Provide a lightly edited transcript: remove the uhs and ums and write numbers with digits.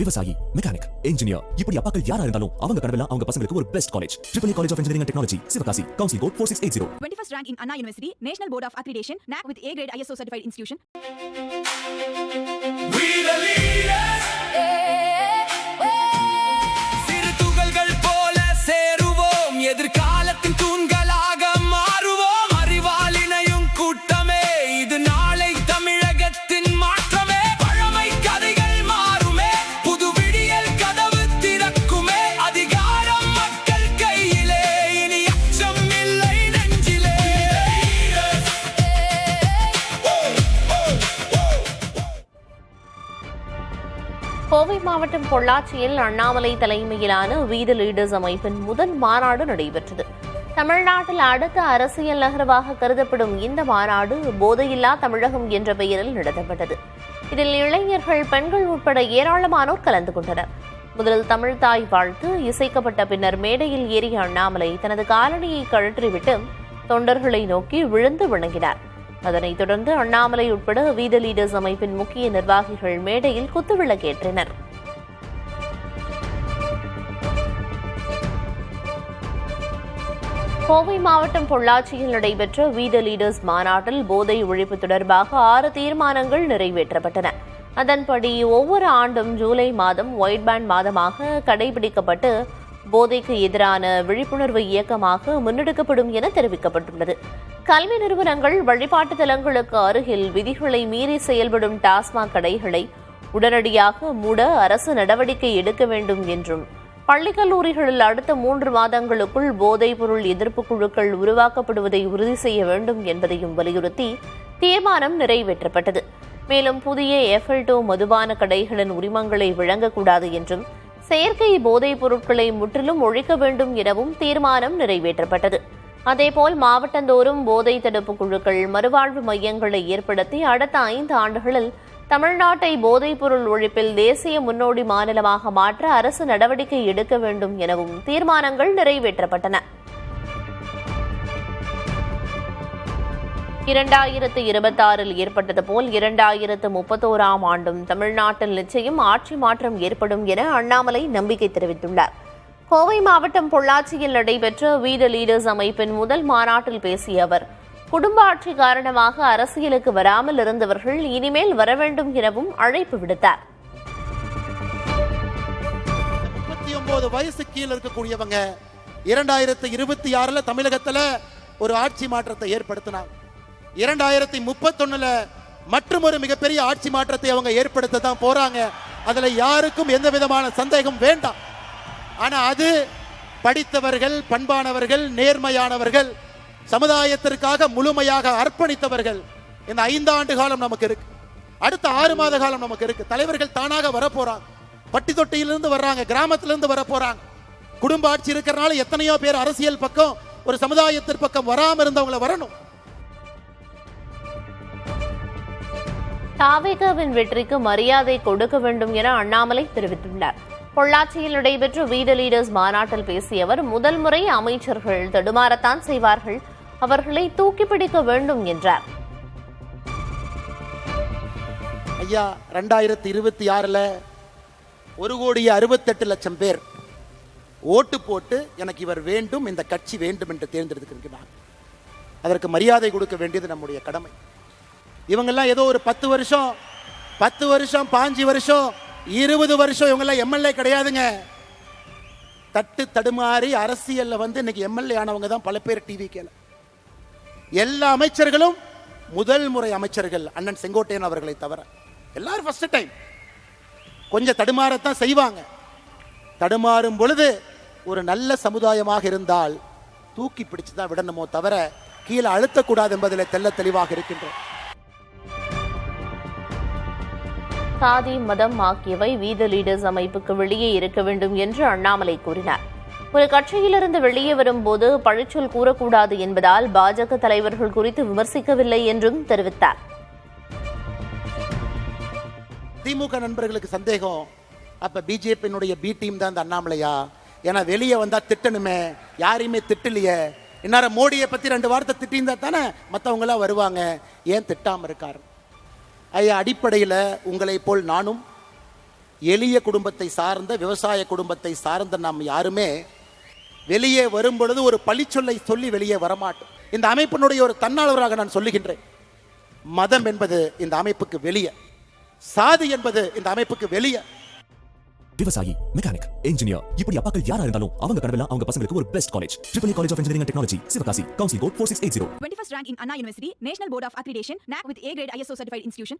விவசாயி, mechanic, engineer, இப்படி அப்பாக்கள் யாரா இருந்தாலும் அவங்க கனவெல்லாம் அவங்க பசங்களுக்கு ஒரு best college. EEE College of Engineering and Technology, Sivakasi. Counseling code 4680. 21st rank in Anna University, National Board of Accreditation, NAC with A grade ISO certified institution. We the leaders. சிறு துகள்கள் போல சேருவோம், எதிர்காலத்தின் தூண்களாக மாறுவோம். அறிவாளினையும் கூட்டமே, இது நாளை தமிழகத்தின் மாற்றமே. பழமை கதைகள் மாறுமே, புது விடியல் கதவு திறக்குமே. அதிகாரம் மக்கள் கையிலே, இனி அச்சம் இல்லை நெஞ்சிலே. கோவை மாவட்டம் பொள்ளாச்சியில் அண்ணாமலை தலைமையிலான We the Leaders அமைப்பின் முதல் மாநாடு நடைபெற்றது. தமிழ்நாட்டில் அடுத்த அரசியல் நகர்வாக கருதப்படும் இந்த மாநாடு போதையில்லா தமிழகம் என்ற பெயரில் நடத்தப்பட்டது. இதில் இளைஞர்கள், பெண்கள் உட்பட ஏராளமானோர் கலந்து கொண்டனர். முதலில் தமிழ் தாய் வாழ்த்து இசைக்கப்பட்ட பின்னர் மேடையில் ஏறிய அண்ணாமலை தனது காலணியை கழற்றிவிட்டு தொண்டர்களை நோக்கி விழுந்து வணங்கினார். அதனைத் தொடர்ந்து அண்ணாமலை உட்பட We the Leaders அமைப்பின் முக்கிய நிர்வாகிகள் மேடையில் குத்துவிளக்கேற்றினர். கோவை மாவட்டம் பொள்ளாச்சியில் நடைபெற்ற We the Leaders மாநாட்டில் போதை ஒழிப்பு தொடர்பாக 6 தீர்மானங்கள் நிறைவேற்றப்பட்டன. அதன்படி ஒவ்வொரு ஆண்டும் ஜூலை மாதம் ஒயிட் பேண்ட் மாதமாக கடைபிடிக்கப்பட்டு போதைக்கு எதிரான விழிப்புணர்வு இயக்கமாக முன்னெடுக்கப்படும் என தெரிவிக்கப்பட்டுள்ளது. கல்வி நிறுவனங்கள், வழிபாட்டு தலங்களுக்கு அருகில் விதிகளை மீறி செயல்படும் டாஸ்மாக் கடைகளை உடனடியாக மூட அரசு நடவடிக்கை எடுக்க வேண்டும் என்றும், பள்ளி கல்லூரிகளில் அடுத்த 3 மாதங்களுக்குள் போதைப் பொருள் எதிர்ப்பு குழுக்கள் உருவாக்கப்படுவதை உறுதி செய்ய வேண்டும் என்பதையும் வலியுறுத்தி தீர்மானம் நிறைவேற்றப்பட்டது. மேலும் புதிய FL2 மதுபான கடைகளின் உரிமங்களை வழங்கக்கூடாது என்றும், செயற்கை போதைப் பொருட்களை முற்றிலும் ஒழிக்க வேண்டும் எனவும் தீர்மானம் நிறைவேற்றப்பட்டது. அதேபோல் மாவட்டந்தோறும் போதை தடுப்பு குழுக்கள், மறுவாழ்வு மையங்களை ஏற்படுத்தி அடுத்த 5 ஆண்டுகளில் தமிழ்நாட்டை போதைப் பொருள் ஒழிப்பில் தேசிய முன்னோடி மாநிலமாக மாற்ற அரசு நடவடிக்கை எடுக்க வேண்டும் எனவும் தீர்மானங்கள் நிறைவேற்றப்பட்டன. 2026 ஏற்பட்டது போல் 2031 ஆண்டும் தமிழ்நாட்டில் நிச்சயம் ஆட்சி மாற்றம் ஏற்படும் என அண்ணாமலை நம்பிக்கை தெரிவித்துள்ளார். கோவை மாவட்டம் பொள்ளாச்சியில் நடைபெற்ற We the Leaders அமைப்பின் முதல் மாநாட்டில் பேசிய அவர், குடும்ப ஆட்சி காரணமாக அரசியலுக்கு வராமல் இருந்தவர்கள் இனிமேல் வர வேண்டும் எனவும் அழைப்பு விடுத்தார். 39 வயசு கீழே இருக்கக்கூடியவங்க 2026 தமிழகத்துல ஒரு ஆட்சி மாற்றத்தை ஏற்படுத்தினாங்க. 2031 மற்றும் ஒரு மிகப்பெரிய ஆட்சி மாற்றத்தை அவங்க ஏற்படுத்த தான் போறாங்க. அதுல யாருக்கும் எந்த விதமான சந்தேகம் வேண்டாம். ஆனா அது படித்தவர்கள், பண்பானவர்கள், நேர்மையானவர்கள், சமுதாயத்திற்காக முழுமையாக அர்ப்பணித்தவர்கள். இந்த 5 ஆண்டு காலம் நமக்கு இருக்கு, அடுத்த 6 மாத காலம் நமக்கு இருக்கு. தலைவர்கள் தானாக வர போறாங்க, பட்டி தொட்டியிலிருந்து வர்றாங்க, கிராமத்திலிருந்து வர போறாங்க. குடும்ப ஆட்சி இருக்கிறனால எத்தனையோ பேர் அரசியல் பக்கம், ஒரு சமுதாயத்தின் பக்கம் வராம இருந்தவங்களை வரணும். தாவேகாவின் வெற்றிக்கு மரியாதை கொடுக்க வேண்டும் என அண்ணாமலை தெரிவித்துள்ளார். பொள்ளாச்சியில் நடைபெற்ற We the Leaders மாநாட்டில் பேசிய அவர், முதல் முறை அமைச்சர்கள் தடுமாறத்தான் செய்வார்கள், அவர்களை தூக்கி பிடிக்க வேண்டும் என்றார். ஐயா, 2026 1,68,00,000 பேர் ஓட்டு போட்டு எனக்கு இவர் வேண்டும், இந்த கட்சி வேண்டும் என்று தேர்ந்தெடுத்திருக்கிறார். அதற்கு மரியாதை கொடுக்க வேண்டியது நம்முடைய கடமை. இவங்கெல்லாம் ஏதோ ஒரு 10 வருஷம் 5 வருஷம் 20 வருஷம் இவங்கெல்லாம் எம்எல்ஏ கிடையாதுங்க. தடுமாறி அரசியல்ல இன்னைக்கு எம்எல்ஏ ஆனவங்க தான் பல பேர். டிவிக்கேல எல்லா அமைச்சர்களும் முதல் முறை அமைச்சர்கள், அண்ணன் செங்கோட்டையன் அவர்களை தவிர எல்லாரும் ஃபர்ஸ்ட் டைம். கொஞ்சம் தடுமாறத்தான் செய்வாங்க. தடுமாறும் பொழுது ஒரு நல்ல சமுதாயமாக இருந்தால் தூக்கி பிடிச்சு தான் விடணுமோ தவிர கீழே அழுத்தக்கூடாது என்பதில் தெல்ல தெளிவாக இருக்கின்றோம். சாதி, மதம் ஆகியவை We the Leaders அமைப்புக்கு வெளியே இருக்க வேண்டும் என்று அண்ணாமலை கூறினார். ஒரு கட்சியிலிருந்து வெளியே வரும்போது பழிச்சொல் கூறக்கூடாது என்பதால் பாஜக தலைவர்கள் குறித்து விமர்சிக்கவில்லை என்றும் தெரிவித்தார். திமுக நண்பர்களுக்கு சந்தேகம், அப்ப பிஜேபியினுடைய பி டீம் தான் இந்த அண்ணாமலையா? ஏன்னா வெளியே வந்தா திட்டணுமே, யாரையுமே திட்டலையே. இந்நேரம் மோடியை பத்தி 2 வார்த்தை திட்டியிருந்தா தானே மற்றவங்க எல்லாம் வருவாங்க, ஏன் திட்டாம இருக்காரு? ஐயா, அடிப்படையில் உங்களை போல் நானும் எளிய குடும்பத்தை சார்ந்த விவசாய குடும்பத்தை சார்ந்த நாம் யாருமே வெளியே வரும் பொழுது ஒரு பழிச்சொல்லை சொல்லி வெளியே வரமாட்டோம். இந்த அமைப்பினுடைய ஒரு தன்னாளராக நான் சொல்லுகின்றேன். மதம் என்பது இந்த அமைப்புக்கு வெளியே, சாதி என்பது இந்த அமைப்புக்கு வெளியே. விவசாயி, மெக்கானிக், இன்ஜினியர், இப்படி அப்பாக்கள் யாரா இருந்தாலும் அவங்க கனவெல்லாம் அவங்க பசங்களுக்கு ஒரு best college. Triple college of engineering and technology, Sivakasi. Counselling code 4680. 21st rank in Anna University, National Board of Accreditation, NAC with A grade ISO certified institution.